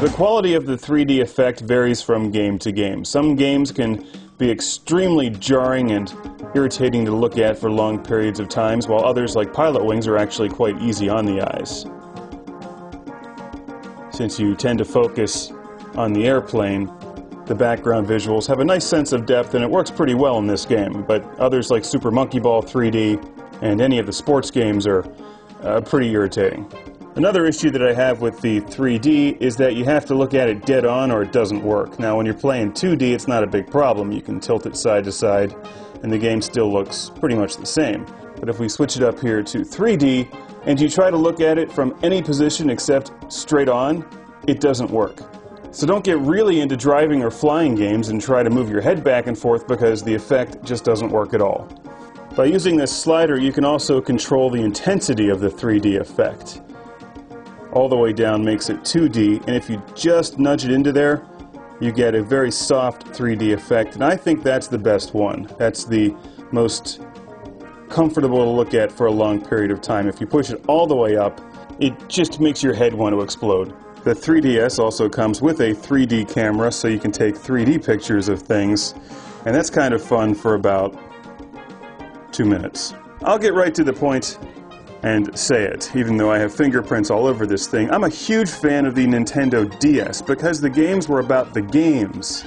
The quality of the 3D effect varies from game to game. Some games can be extremely jarring and irritating to look at for long periods of times, while others, like Pilot Wings, are actually quite easy on the eyes. Since you tend to focus on the airplane, the background visuals have a nice sense of depth, and it works pretty well in this game, but others like Super Monkey Ball 3D and any of the sports games are pretty irritating. Another issue that I have with the 3D is that you have to look at it dead on or it doesn't work. Now when you're playing 2D, it's not a big problem. You can tilt it side to side and the game still looks pretty much the same. But if we switch it up here to 3D and you try to look at it from any position except straight on, it doesn't work. So don't get really into driving or flying games and try to move your head back and forth because the effect just doesn't work at all. By using this slider, you can also control the intensity of the 3D effect. All the way down makes it 2D, and if you just nudge it into there, you get a very soft 3D effect, and I think that's the best one. That's the most comfortable to look at for a long period of time. If you push it all the way up, it just makes your head want to explode. The 3DS also comes with a 3D camera, so you can take 3D pictures of things, and that's kind of fun for about 2 minutes. I'll get right to the point and say it, even though I have fingerprints all over this thing. I'm a huge fan of the Nintendo DS because the games were about the games,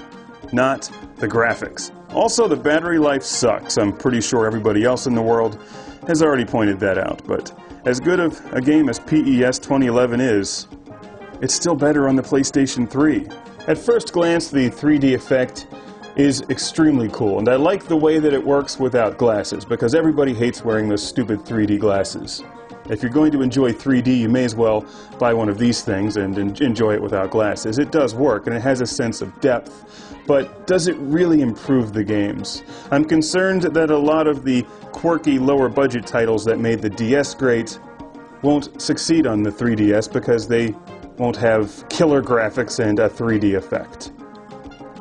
not the graphics. Also, the battery life sucks. I'm pretty sure everybody else in the world has already pointed that out, but as good of a game as ps 2011 is, it's still better on the PlayStation 3. At first glance, the 3D effect is extremely cool, and I like the way that it works without glasses, because everybody hates wearing those stupid 3D glasses. If you're going to enjoy 3D, you may as well buy one of these things and enjoy it without glasses. It does work, and it has a sense of depth, but does it really improve the games? I'm concerned that a lot of the quirky, lower-budget titles that made the DS great won't succeed on the 3DS because they won't have killer graphics and a 3D effect.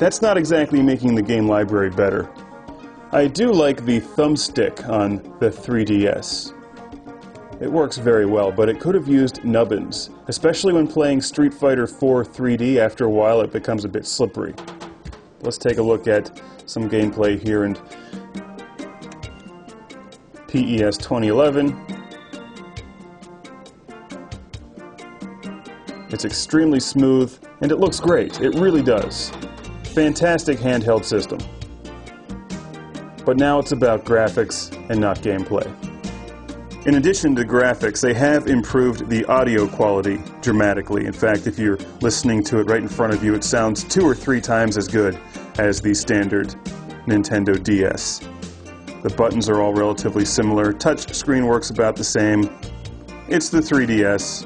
That's not exactly making the game library better. I do like the thumbstick on the 3DS. It works very well, but it could have used nubbins, especially when playing Street Fighter IV 3D. After a while it becomes a bit slippery. Let's take a look at some gameplay here in PES 2011. It's extremely smooth, and it looks great. It really does. Fantastic handheld system. But now it's about graphics and not gameplay. In addition to graphics, they have improved the audio quality dramatically. In fact, if you're listening to it right in front of you, it sounds 2 or 3 times as good as the standard Nintendo DS. The buttons are all relatively similar. Touch screen works about the same. It's the 3DS.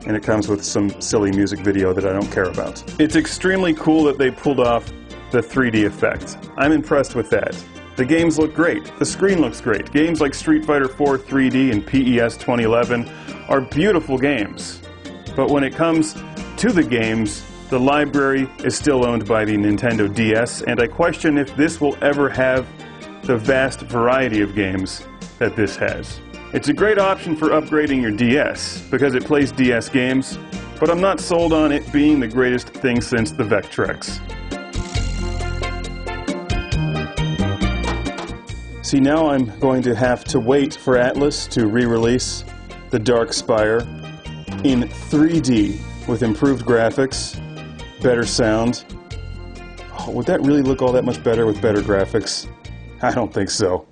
And it comes with some silly music video that I don't care about. It's extremely cool that they pulled off the 3D effect. I'm impressed with that. The games look great. The screen looks great. Games like Street Fighter IV 3D and PES 2011 are beautiful games. But when it comes to the games, the library is still owned by the Nintendo DS, and I question if this will ever have the vast variety of games that this has. It's a great option for upgrading your DS, because it plays DS games, but I'm not sold on it being the greatest thing since the Vectrex. See, now I'm going to have to wait for Atlas to re-release the Dark Spire in 3D with improved graphics, better sound. Oh, would that really look all that much better with better graphics? I don't think so.